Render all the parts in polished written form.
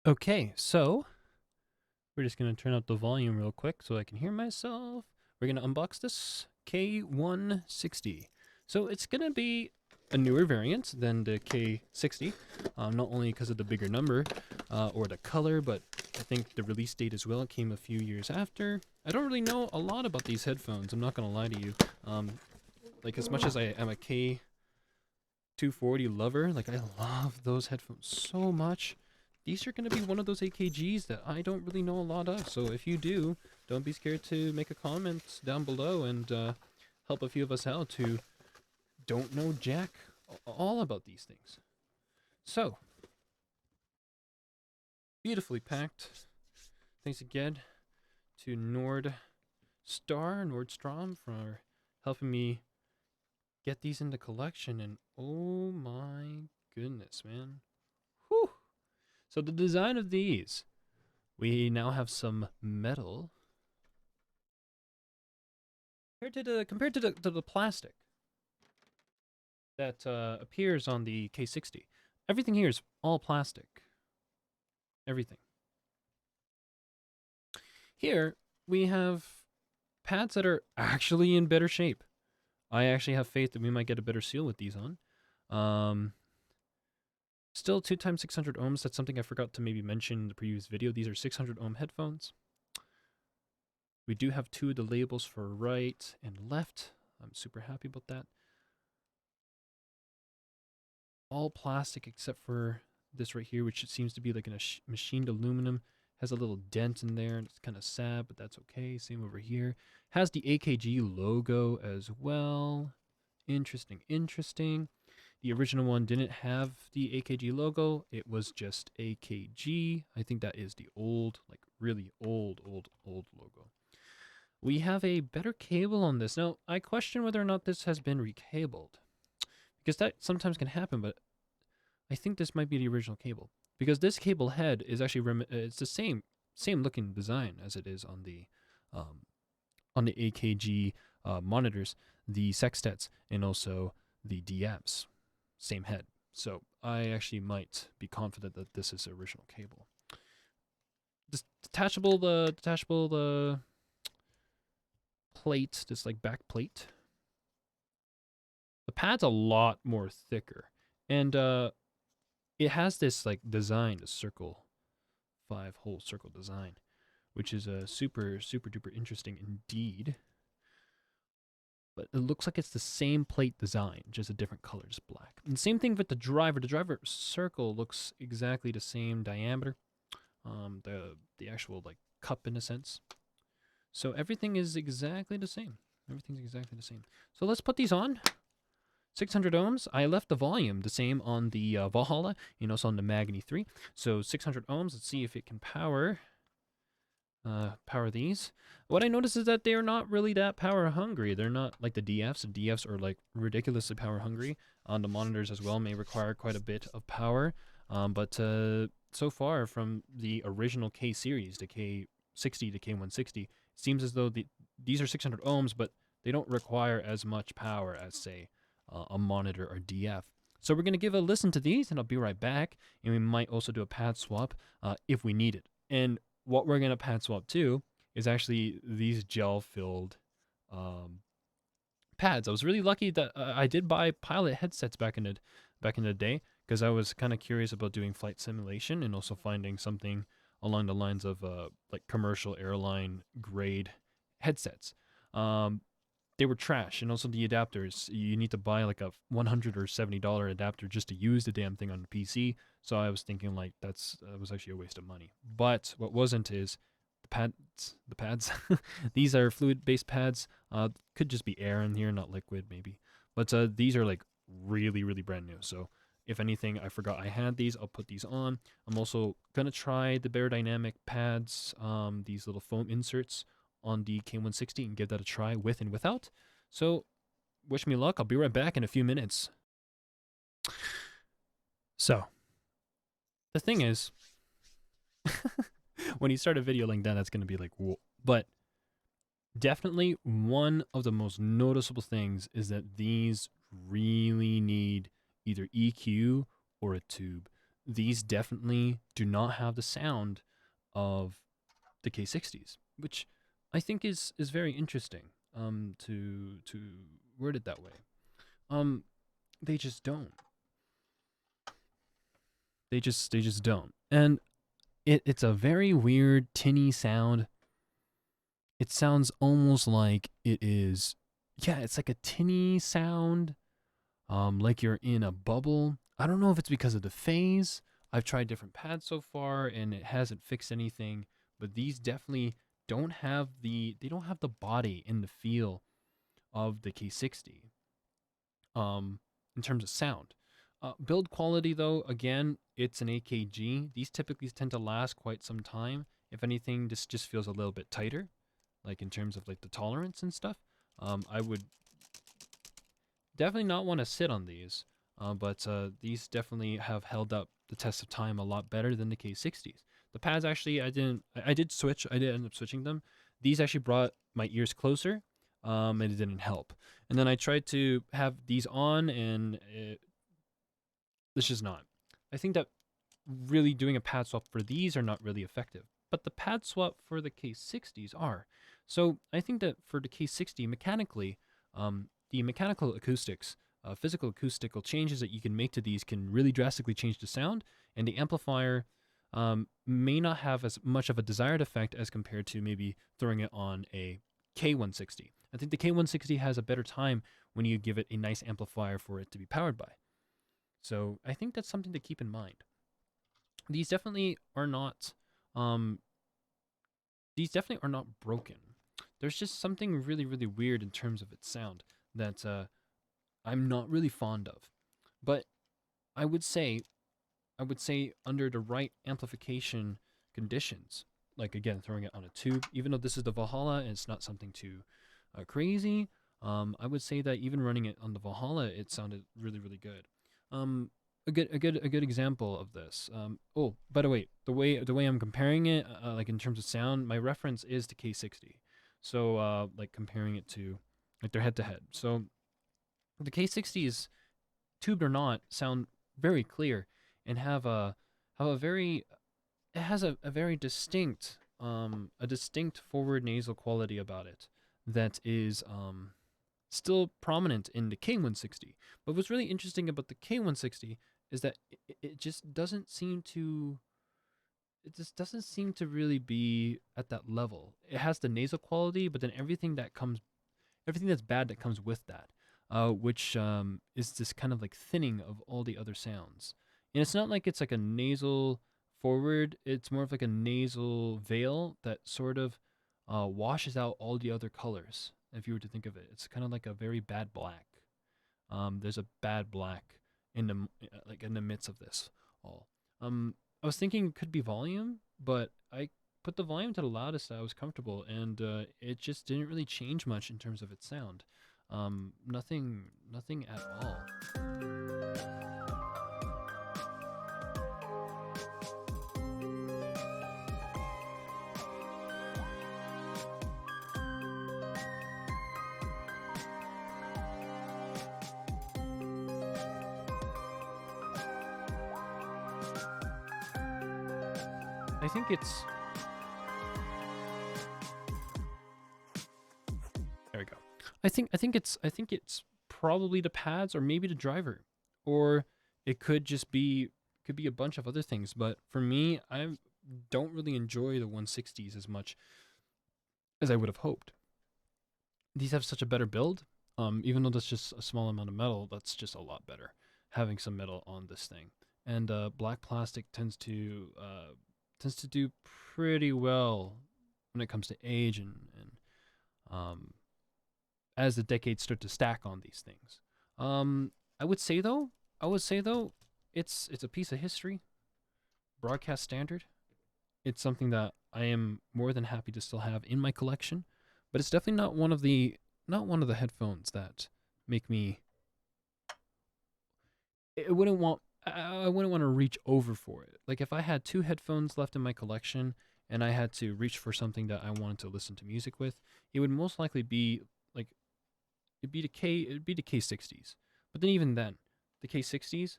Okay, so we're just going to turn up the volume real quick so I can hear myself. We're going to unbox this K160. So it's going to be a newer variant than the K60, not only because of the bigger number or the color, but I think the release date as well came a few years after. I don't really know a lot about these headphones, I'm not going to lie to you. Like, as much as I am a K240 lover, like, I love those headphones so much. These are going to be one of those AKGs that I don't really know a lot of. So if you do, don't be scared to make a comment down below and help a few of us out who don't know jack all about these things. So, beautifully packed. Thanks again to Nordstrom for helping me get these into collection. And oh my goodness, man. Whew. So the design of these, we now have some metal compared to the plastic that appears on the K60. Everything here is all plastic. Everything. Here we have pads that are actually in better shape. I actually have faith that we might get a better seal with these on. Still 2 times 600 ohms. That's something I forgot to maybe mention in the previous video. These are 600 ohm headphones. We do have 2 of the labels for right and left. I'm super happy about that. All plastic except for this right here, which seems to be like a machined aluminum. Has a little dent in there, and it's kind of sad, but that's okay. Same over here. Has the AKG logo as well. Interesting, interesting. The original one didn't have the AKG logo. It was just AKG. I think that is the old, like really old logo. We have a better cable on this. Now, I question whether or not this has been recabled, because that sometimes can happen, but I think this might be the original cable, because this cable head is actually it's the same looking design as it is on the AKG monitors, the sextets, and also the DMs. Same head. So I actually might be confident that this is the original cable. This detachable plate, this like back plate. The pad's a lot more thicker, and it has this like design, a circle, 5-hole circle design, which is a super duper interesting indeed. But it looks like it's the same plate design, just a different color, just black. And same thing with the driver. The driver circle looks exactly the same diameter. The actual like cup in a sense. So everything is exactly the same. Everything's exactly the same. So let's put these on. 600 ohms. I left the volume the same on the Valhalla and also on the Magni 3. So 600 ohms. Let's see if it can power these. What I noticed is that they're not really that power hungry. They're not like the DFs. The DFs are like ridiculously power hungry. On the monitors as well may require quite a bit of power. But so far from the original K series, the K60 to K160, it seems as though these are 600 ohms, but they don't require as much power as, say, a monitor or DF. So we're going to give a listen to these, and I'll be right back. And we might also do a pad swap if we need it. And what we're going to pad swap to is actually these gel-filled pads. I was really lucky that I did buy pilot headsets back in the day, because I was kind of curious about doing flight simulation and also finding something along the lines of like commercial airline grade headsets. They were trash, and also the adapters. You need to buy like a $100 or $70 adapter just to use the damn thing on the PC. So I was thinking like that was actually a waste of money. But what wasn't is the pads. These are fluid-based pads. Could just be air in here, not liquid maybe. But these are like really brand new. So if anything, I forgot I had these. I'll put these on. I'm also gonna try the Dynamic pads, these little foam inserts on the K160, and give that a try with and without. So wish me luck. I'll be right back in a few minutes. So the thing is, when you start a video like that, that's going to be like, whoa. But definitely one of the most noticeable things is that these really need either EQ or a tube. these definitely do not have the sound of the K60s, which I think is very interesting. To word it that way. Um, they just don't. They just don't. And it's a very weird tinny sound. It sounds almost like it is. Yeah, it's like a tinny sound. Like you're in a bubble. I don't know if it's because of the phase. I've tried different pads so far and it hasn't fixed anything, but these definitely don't have the body and the feel of the K60 in terms of sound. Build quality though, again, it's an AKG. These typically tend to last quite some time. If anything, this just feels a little bit tighter, like in terms of like the tolerance and stuff. I would definitely not want to sit on these, but these definitely have held up the test of time a lot better than the K60s. The pads actually, I did switch. I did end up switching them. These actually brought my ears closer, and it didn't help. And then I tried to have these on, and it's just not. I think that really doing a pad swap for these are not really effective, but the pad swap for the K60s are. So I think that for the K60, mechanically, the mechanical acoustics, physical acoustical changes that you can make to these can really drastically change the sound, and the amplifier may not have as much of a desired effect as compared to maybe throwing it on a K160. I think the K160 has a better time when you give it a nice amplifier for it to be powered by. So I think that's something to keep in mind. These definitely are not um these definitely are not broken. There's just something really, really weird in terms of its sound that I'm not really fond of. But I would say I would say under the right amplification conditions, like again throwing it on a tube, even though this is the Valhalla and it's not something too crazy, I would say that even running it on the Valhalla, it sounded really, really good. Um, a good example of this. Oh, by the way, the way I'm comparing it, like in terms of sound, my reference is to K60. So like comparing it to like they're head to head. So the K60s, tubed or not, sound very clear and have a very it has a very distinct forward nasal quality about it that is still prominent in the K160. But what's really interesting about the K160 is that it just doesn't seem to really be at that level. It has the nasal quality, but then everything that's bad that comes with that, which is this kind of like thinning of all the other sounds. And it's not like it's like a nasal forward, it's more of like a nasal veil that sort of washes out all the other colors. If you were to think of it, it's kind of like a very bad black. There's a bad black in the midst of this all. I was thinking it could be volume, but I put the volume to the loudest I was comfortable, and it just didn't really change much in terms of its sound. Nothing at all. I think it's there we go. I think it's probably the pads or maybe the driver, or it could be a bunch of other things. But for me, I don't really enjoy the 160s as much as I would have hoped. These have such a better build. Even though that's just a small amount of metal, that's just a lot better having some metal on this thing. And black plastic tends to do pretty well when it comes to age and um, as the decades start to stack on these things. Um, I would say though, it's a piece of history, broadcast standard. It's something that I am more than happy to still have in my collection, but it's definitely not one of the headphones that make me. I wouldn't want. I wouldn't want to reach over for it. Like if I had two headphones left in my collection and I had to reach for something that I wanted to listen to music with, it would most likely be like it'd be the K60s. But then even then, the K60s,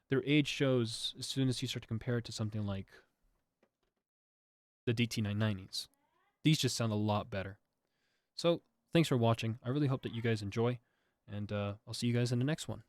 their age shows as soon as you start to compare it to something like the DT990s. These just sound a lot better. So thanks for watching. I really hope that you guys enjoy, and I'll see you guys in the next one.